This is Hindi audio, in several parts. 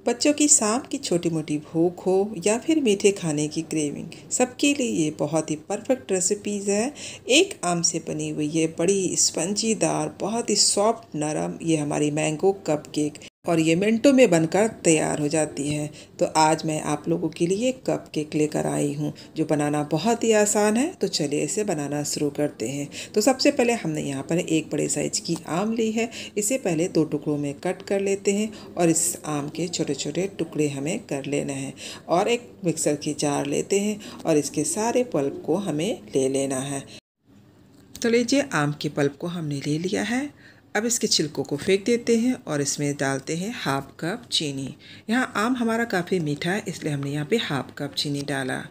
बच्चों की शाम की छोटी मोटी भूख हो या फिर मीठे खाने की क्रेविंग, सबके लिए ये बहुत ही परफेक्ट रेसिपीज़ है। एक आम से बनी हुई ये बड़ी स्पंजीदार, बहुत ही सॉफ्ट नरम ये हमारी मैंगो कप केक और ये मिनटों में बनकर तैयार हो जाती है। तो आज मैं आप लोगों के लिए कप केक लेकर आई हूँ जो बनाना बहुत ही आसान है। तो चलिए इसे बनाना शुरू करते हैं। तो सबसे पहले हमने यहाँ पर एक बड़े साइज की आम ली है। इसे पहले 2 टुकड़ों में कट कर लेते हैं और इस आम के छोटे छोटे टुकड़े हमें कर लेना है। और एक मिक्सर की जार लेते हैं और इसके सारे पल्प को हमें ले लेना है। तो लीजिए, आम के पल्प को हमने ले लिया है। अब इसके छिलकों को फेंक देते हैं और इसमें डालते हैं हाफ कप चीनी। यहाँ आम हमारा काफ़ी मीठा है, इसलिए हमने यहाँ पे हाफ कप चीनी डाला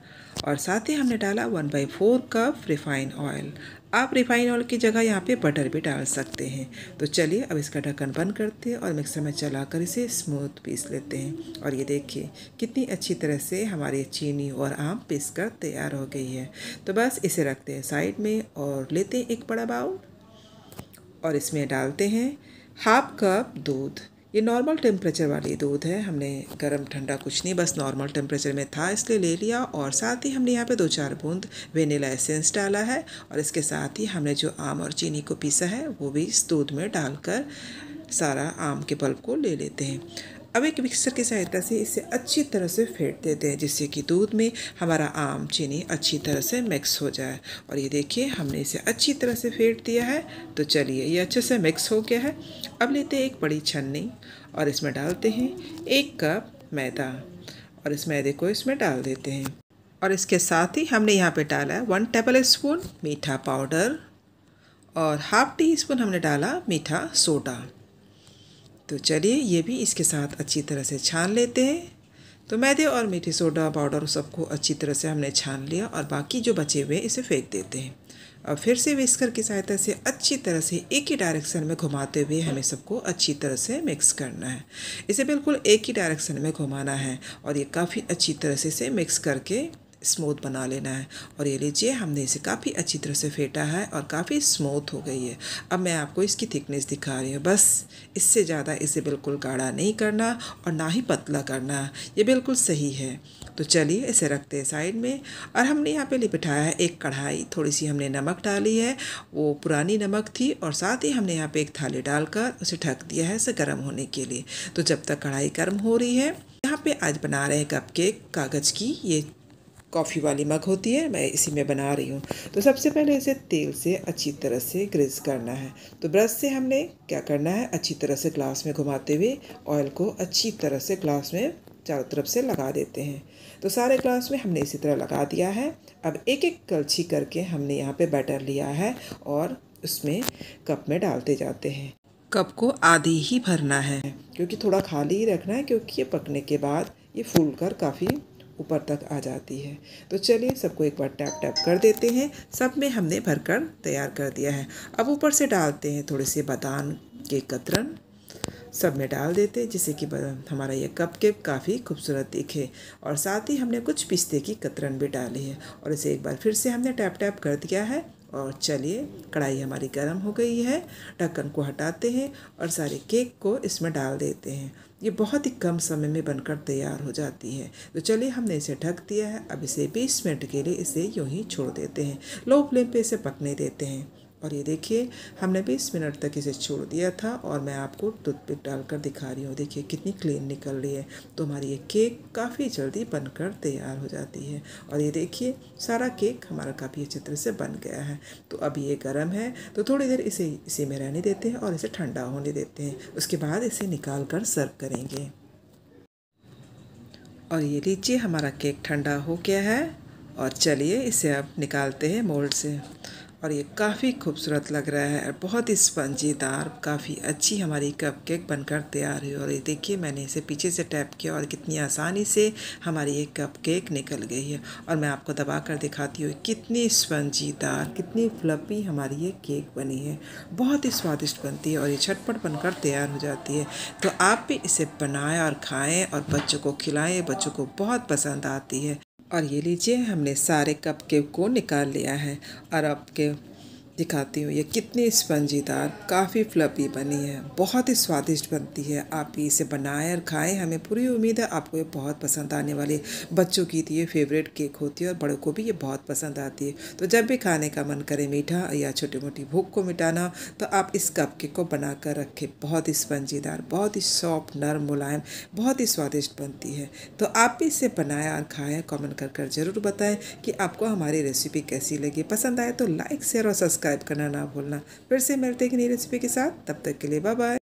और साथ ही हमने डाला 1/4 कप रिफ़ाइन ऑयल। आप रिफ़ाइन ऑयल की जगह यहाँ पे बटर भी डाल सकते हैं। तो चलिए अब इसका ढक्कन बंद करते हैं और मिक्सर में चलाकर इसे स्मूथ पीस लेते हैं। और ये देखिए कितनी अच्छी तरह से हमारी चीनी और आम पीस कर तैयार हो गई है। तो बस इसे रखते हैं साइड में और लेते हैं एक बड़ा बाउल और इसमें डालते हैं हाफ कप दूध। ये नॉर्मल टेम्परेचर वाली दूध है, हमने गरम ठंडा कुछ नहीं, बस नॉर्मल टेम्परेचर में था इसलिए ले लिया। और साथ ही हमने यहाँ पे 2-4 बूंद वेनिला एसेंस डाला है और इसके साथ ही हमने जो आम और चीनी को पीसा है वो भी इस दूध में डालकर सारा आम के पल्प को ले लेते हैं। अब एक मिक्सर की सहायता से इसे अच्छी तरह से फेंट देते हैं जिससे कि दूध में हमारा आम चीनी अच्छी तरह से मिक्स हो जाए। और ये देखिए हमने इसे अच्छी तरह से फेंट दिया है। तो चलिए ये अच्छे से मिक्स हो गया है। अब लेते हैं एक बड़ी छन्नी और इसमें डालते हैं 1 कप मैदा और इस मैदे को इसमें डाल देते हैं। और इसके साथ ही हमने यहाँ पे डाला है 1 टेबल स्पून मीठा पाउडर और हाफ टी स्पून हमने डाला मीठा सोडा। तो चलिए ये भी इसके साथ अच्छी तरह से छान लेते हैं। तो मैदे और मीठी सोडा पाउडर सबको अच्छी तरह से हमने छान लिया और बाकी जो बचे हुए इसे फेंक देते हैं। अब फिर से विस्कर की सहायता से अच्छी तरह से एक ही डायरेक्शन में घुमाते हुए हमें सबको अच्छी तरह से मिक्स करना है। इसे बिल्कुल एक ही डायरेक्शन में घुमाना है और ये काफ़ी अच्छी तरह से इसे मिक्स करके स्मूथ बना लेना है। और ये लीजिए हमने इसे काफ़ी अच्छी तरह से फेंटा है और काफ़ी स्मूथ हो गई है। अब मैं आपको इसकी थिकनेस दिखा रही हूँ, बस इससे ज़्यादा इसे बिल्कुल गाढ़ा नहीं करना और ना ही पतला करना, ये बिल्कुल सही है। तो चलिए इसे रखते हैं साइड में। और हमने यहाँ पे बिठाया है एक कढ़ाई, थोड़ी सी हमने नमक डाली है, वो पुरानी नमक थी। और साथ ही हमने यहाँ पे एक थाली डालकर उसे ढक दिया है इसे गर्म होने के लिए। तो जब तक कढ़ाई गर्म हो रही है, यहाँ पे आज बना रहे हैं कप केक। कागज़ की ये कॉफ़ी वाली मग होती है, मैं इसी में बना रही हूँ। तो सबसे पहले इसे तेल से अच्छी तरह से ग्रीस करना है। तो ब्रश से हमने क्या करना है, अच्छी तरह से ग्लास में घुमाते हुए ऑयल को अच्छी तरह से ग्लास में चारों तरफ से लगा देते हैं। तो सारे ग्लास में हमने इसी तरह लगा दिया है। अब एक एक कलछी करके हमने यहाँ पे बैटर लिया है और उसमें कप में डालते जाते हैं। कप को आधी ही भरना है क्योंकि थोड़ा खाली ही रखना है, क्योंकि ये पकने के बाद ये फूल कर काफ़ी ऊपर तक आ जाती है। तो चलिए सबको एक बार टैप टैप कर देते हैं। सब में हमने भरकर तैयार कर दिया है। अब ऊपर से डालते हैं थोड़े से बादाम के कतरन, सब में डाल देते हैं जिससे कि हमारा ये कप केक काफ़ी खूबसूरत दिखे। और साथ ही हमने कुछ पिस्ते की कतरन भी डाली है और इसे एक बार फिर से हमने टैप टैप कर दिया है। और चलिए कढ़ाई हमारी गर्म हो गई है, ढक्कन को हटाते हैं और सारे केक को इसमें डाल देते हैं। ये बहुत ही कम समय में बनकर तैयार हो जाती है। तो चलिए हमने इसे ढक दिया है। अब इसे 20 मिनट के लिए इसे यूं ही छोड़ देते हैं, लो फ्लेम पे इसे पकने देते हैं। और ये देखिए हमने 20 मिनट तक इसे छोड़ दिया था और मैं आपको टूथपिक डालकर दिखा रही हूँ। देखिए कितनी क्लीन निकल रही है। तो हमारी ये केक काफ़ी जल्दी बनकर तैयार हो जाती है। और ये देखिए सारा केक हमारा काफ़ी अच्छी तरह से बन गया है। तो अब ये गर्म है तो थोड़ी देर इसे में रहने देते हैं और इसे ठंडा होने देते हैं। उसके बाद इसे निकाल कर सर्व करेंगे। और ये लीजिए हमारा केक ठंडा हो गया है और चलिए इसे अब निकालते हैं मोल्ड से। और ये काफ़ी खूबसूरत लग रहा है और बहुत ही स्पंजीदार, काफ़ी अच्छी हमारी कप केक बनकर तैयार हुई। और ये देखिए मैंने इसे पीछे से टैप किया और कितनी आसानी से हमारी ये कप केक निकल गई है। और मैं आपको दबा कर दिखाती हूँ कितनी स्पंजीदार, कितनी फ्लफी हमारी ये केक बनी है। बहुत ही स्वादिष्ट बनती है और ये झटपट बनकर तैयार हो जाती है। तो आप भी इसे बनाएं और खाएं और बच्चों को खिलाएं, बच्चों को बहुत पसंद आती है। और ये लीजिए हमने सारे कप केक को निकाल लिया है और अब के दिखाती हूँ ये कितनी स्पंजीदार, काफ़ी फ्लफी बनी है, बहुत ही स्वादिष्ट बनती है। आप भी इसे बनाएं और खाएं। हमें पूरी उम्मीद है आपको ये बहुत पसंद आने वाली। बच्चों की तो ये फेवरेट केक होती है और बड़ों को भी ये बहुत पसंद आती है। तो जब भी खाने का मन करे मीठा या छोटी मोटी भूख को मिटाना, तो आप इस कप केक को बना कर रखें। बहुत ही स्पंजीदार, बहुत ही सॉफ्ट, नरम, मुलायम, बहुत ही स्वादिष्ट बनती है। तो आप भी इसे बनाएं और खाएं। कमेंट कर ज़रूर बताएं कि आपको हमारी रेसिपी कैसी लगी। पसंद आए तो लाइक, शेयर और सब्सक्राइब करना ना भूलना। फिर से मिलते हैं एक नई रेसिपी के साथ। तब तक के लिए बाय बाय।